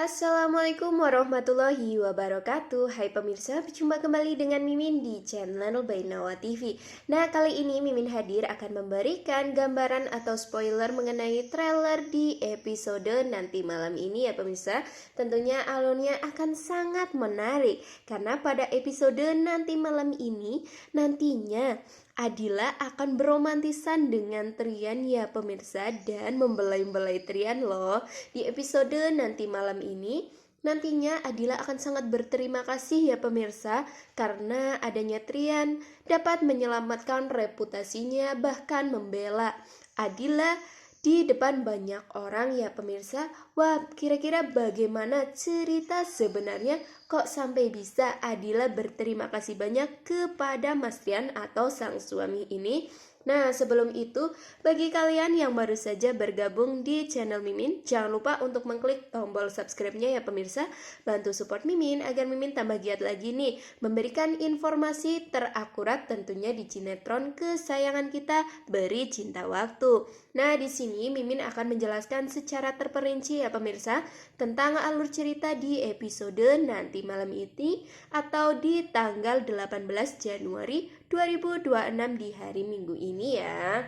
Assalamualaikum warahmatullahi wabarakatuh. Hai pemirsa, berjumpa kembali dengan Mimin di channel Bainawa TV. Nah, kali ini Mimin hadir akan memberikan gambaran atau spoiler mengenai trailer di episode nanti malam ini ya pemirsa. Tentunya alurnya akan sangat menarik karena pada episode nanti malam ini nantinya Adila akan beromantisan dengan Trian ya pemirsa, dan membelai-belai Trian loh. Di episode nanti malam ini nantinya Adila akan sangat berterima kasih ya pemirsa, karena adanya Trian dapat menyelamatkan reputasinya, bahkan membela Adila di depan banyak orang ya pemirsa. Wah, kira-kira bagaimana cerita sebenarnya kok sampai bisa Adila berterima kasih banyak kepada Mas Rian atau sang suami ini? Nah, sebelum itu, bagi kalian yang baru saja bergabung di channel Mimin, jangan lupa untuk mengklik tombol subscribe-nya ya pemirsa. Bantu support Mimin agar Mimin tambah giat lagi nih, memberikan informasi terakurat tentunya di sinetron kesayangan kita, Beri Cinta Waktu. Nah, di sini Mimin akan menjelaskan secara terperinci ya pemirsa tentang alur cerita di episode nanti malam ini atau di tanggal 18 Januari 2026 di hari Minggu ini ya.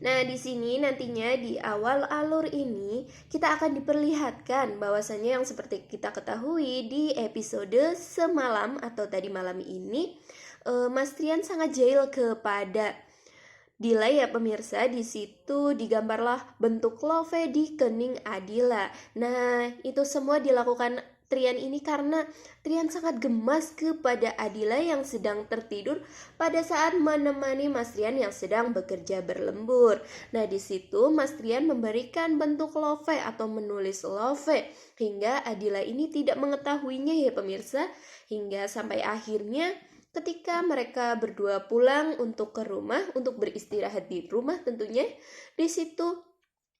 Nah, di sini nantinya di awal alur ini kita akan diperlihatkan bahwasannya yang seperti kita ketahui di episode semalam atau tadi malam ini Mas Trian sangat jahil kepada Dila ya pemirsa. Di situ digambarlah bentuk love di kening Adila. Nah, itu semua dilakukan Trian ini karena Trian sangat gemas kepada Adila yang sedang tertidur pada saat menemani Mas Trian yang sedang bekerja berlembur. Nah, di situ Mas Trian memberikan bentuk love atau menulis love hingga Adila ini tidak mengetahuinya ya pemirsa, hingga sampai akhirnya ketika mereka berdua pulang untuk ke rumah, untuk beristirahat di rumah tentunya, di situ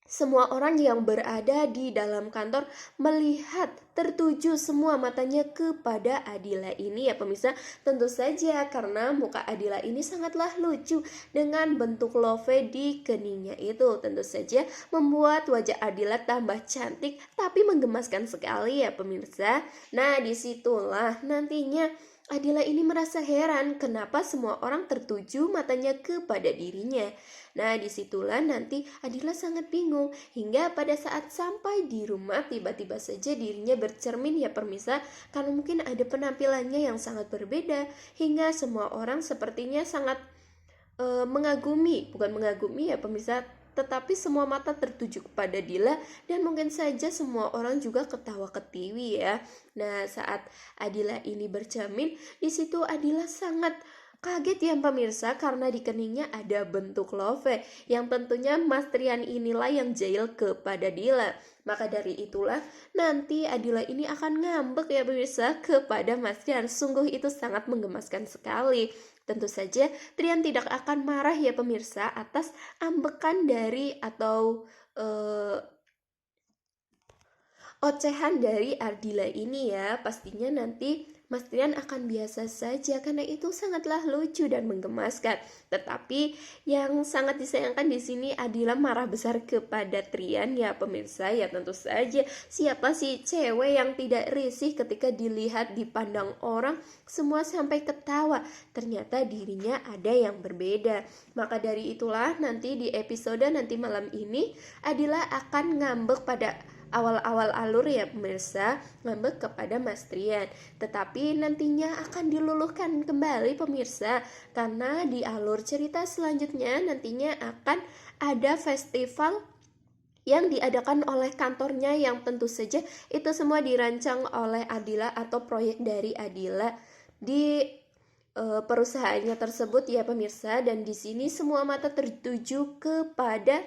semua orang yang berada di dalam kantor melihat tertuju semua matanya kepada Adila ini ya pemirsa. Tentu saja karena muka Adila ini sangatlah lucu dengan bentuk love di keningnya itu. Tentu saja membuat wajah Adila tambah cantik tapi menggemaskan sekali ya pemirsa. Nah, disitulah nantinya Adila ini merasa heran kenapa semua orang tertuju matanya kepada dirinya. Nah, disitulah nanti Adila sangat bingung hingga pada saat sampai di rumah tiba-tiba saja dirinya bercermin ya permisa, karena mungkin ada penampilannya yang sangat berbeda hingga semua orang sepertinya sangat bukan mengagumi ya pemirsa, tetapi semua mata tertuju kepada Dila dan mungkin saja semua orang juga ketawa ketiwi ya. Nah, saat Adila ini bercermin, di situ Adila sangat kaget ya pemirsa karena di keningnya ada bentuk love yang tentunya Mas Trian inilah yang jahil kepada Dila. Maka dari itulah nanti Adila ini akan ngambek ya pemirsa kepada Mas Trian. Sungguh itu sangat menggemaskan sekali. Tentu saja Trian tidak akan marah ya pemirsa atas ambekan dari atau ocehan dari Ardila ini ya. Pastinya nanti Mas Trian akan biasa saja karena itu sangatlah lucu dan menggemaskan. Tetapi yang sangat disayangkan di sini Adila marah besar kepada Trian ya pemirsa. Ya tentu saja, siapa sih cewek yang tidak risih ketika dilihat dipandang orang semua sampai ketawa, ternyata dirinya ada yang berbeda. Maka dari itulah nanti di episode nanti malam ini Adila akan ngambek pada awal-awal alur ya pemirsa, ngambek kepada Mas Trian. Tetapi nantinya akan diluluhkan kembali pemirsa, karena di alur cerita selanjutnya nantinya akan ada festival yang diadakan oleh kantornya, yang tentu saja itu semua dirancang oleh Adila atau proyek dari Adila di perusahaannya tersebut ya pemirsa. Dan di sini semua mata tertuju kepada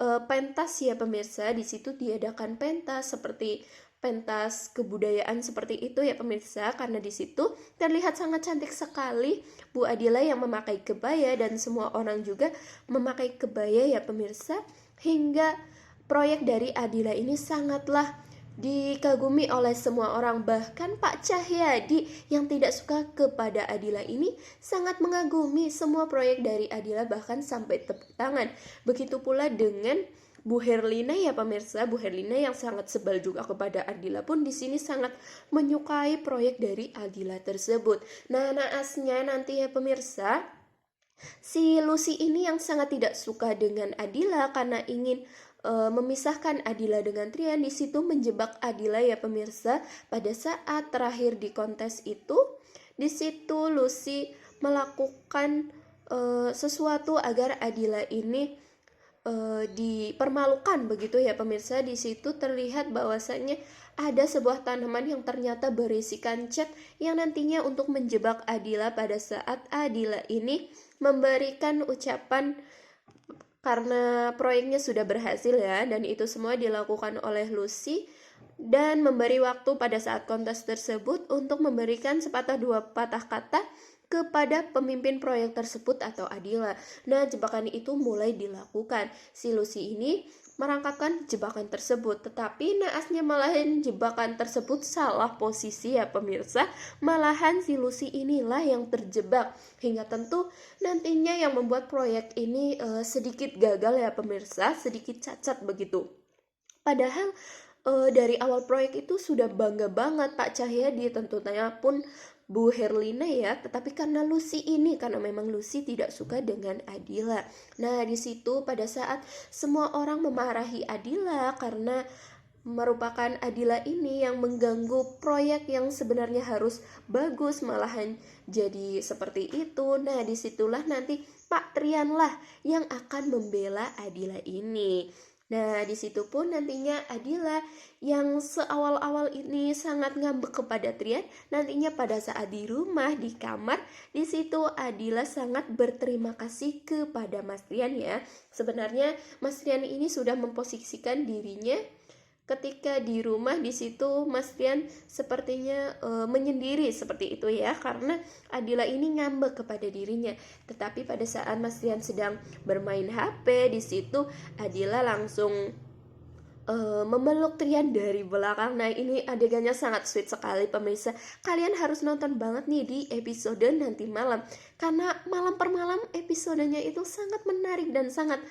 pentas ya pemirsa. Di situ diadakan pentas seperti pentas kebudayaan seperti itu ya pemirsa, karena di situ terlihat sangat cantik sekali Bu Adila yang memakai kebaya dan semua orang juga memakai kebaya ya pemirsa, hingga proyek dari Adila ini sangatlah dikagumi oleh semua orang. Bahkan Pak Cahyadi yang tidak suka kepada Adila ini sangat mengagumi semua proyek dari Adila, bahkan sampai tepuk tangan. Begitu pula dengan Bu Herlina ya pemirsa, Bu Herlina yang sangat sebal juga kepada Adila pun di sini sangat menyukai proyek dari Adila tersebut. Nah, naasnya nanti ya pemirsa, si Lucy ini yang sangat tidak suka dengan Adila karena ingin memisahkan Adila dengan Trian, di situ menjebak Adila ya pemirsa. Pada saat terakhir di kontes itu, di situ Lucy melakukan sesuatu agar Adila ini dipermalukan begitu ya pemirsa. Di situ terlihat bahwasannya ada sebuah tanaman yang ternyata berisikan cat yang nantinya untuk menjebak Adila pada saat Adila ini memberikan ucapan karena proyeknya sudah berhasil ya, dan itu semua dilakukan oleh Lucy dan memberi waktu pada saat kontes tersebut untuk memberikan sepatah dua patah kata kepada pemimpin proyek tersebut atau Adila. Nah, jebakan itu mulai dilakukan. Si Lucy ini merangkapkan jebakan tersebut, tetapi naasnya malahan jebakan tersebut salah posisi ya pemirsa. Malahan si Lucy inilah yang terjebak, hingga tentu nantinya yang membuat proyek ini sedikit gagal ya pemirsa, sedikit cacat begitu. Padahal dari awal proyek itu sudah bangga banget Pak Cahyadi, tentunya pun Bu Herlina ya, tetapi karena Lucy ini, karena memang Lucy tidak suka dengan Adila. Nah, di situ pada saat semua orang memarahi Adila karena merupakan Adila ini yang mengganggu proyek yang sebenarnya harus bagus, malahan jadi seperti itu. Nah, disitulah nanti Pak Trian lah yang akan membela Adila ini. Nah, di situ pun nantinya Adila yang seawal-awal ini sangat ngambek kepada Trian, nantinya pada saat di rumah, di kamar, di situ Adila sangat berterima kasih kepada Mas Trian ya. Sebenarnya Mas Trian ini sudah memposisikan dirinya ketika di rumah. Di situ Mas Trian sepertinya menyendiri seperti itu ya, karena Adila ini ngambek kepada dirinya. Tetapi pada saat Mas Trian sedang bermain HP, di situ Adila langsung memeluk Trian dari belakang. Nah, ini adegannya sangat sweet sekali pemirsa. Kalian harus nonton banget nih di episode nanti malam, karena malam per malam episodenya itu sangat menarik dan sangat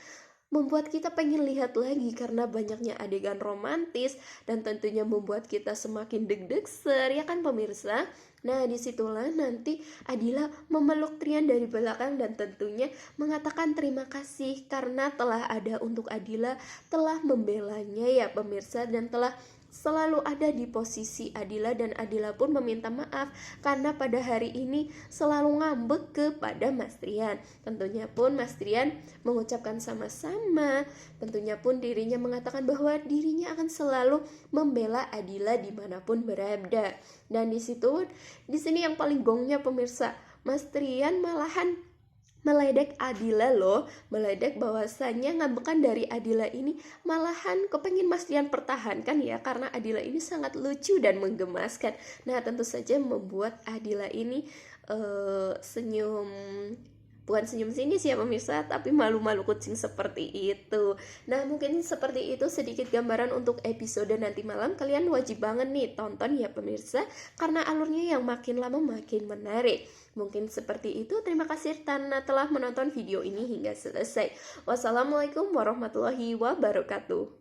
membuat kita pengen lihat lagi karena banyaknya adegan romantis dan tentunya membuat kita semakin deg-degser ya kan pemirsa. Nah, disitulah nanti Adila memeluk Trian dari belakang dan tentunya mengatakan terima kasih karena telah ada untuk Adila, telah membelanya ya pemirsa, dan telah selalu ada di posisi Adila. Dan Adila pun meminta maaf karena pada hari ini selalu ngambek kepada Mas Trian. Tentunya pun Mas Trian mengucapkan sama-sama. Tentunya pun dirinya mengatakan bahwa dirinya akan selalu membela Adila dimanapun berada. Dan di sini yang paling gongnya pemirsa, Mas Trian malahan meledek Adila loh, meledek bahwasannya ngambekan dari Adila ini malahan kepengin Mas Trian pertahankan ya, karena Adila ini sangat lucu dan menggemaskan. Nah, tentu saja membuat Adila ini senyum, bukan senyum sini sih ya pemirsa, tapi malu-malu kucing seperti itu. Nah, mungkin seperti itu sedikit gambaran untuk episode nanti malam. Kalian wajib banget nih tonton ya pemirsa, karena alurnya yang makin lama makin menarik. Mungkin seperti itu. Terima kasih karena telah menonton video ini hingga selesai. Wassalamualaikum warahmatullahi wabarakatuh.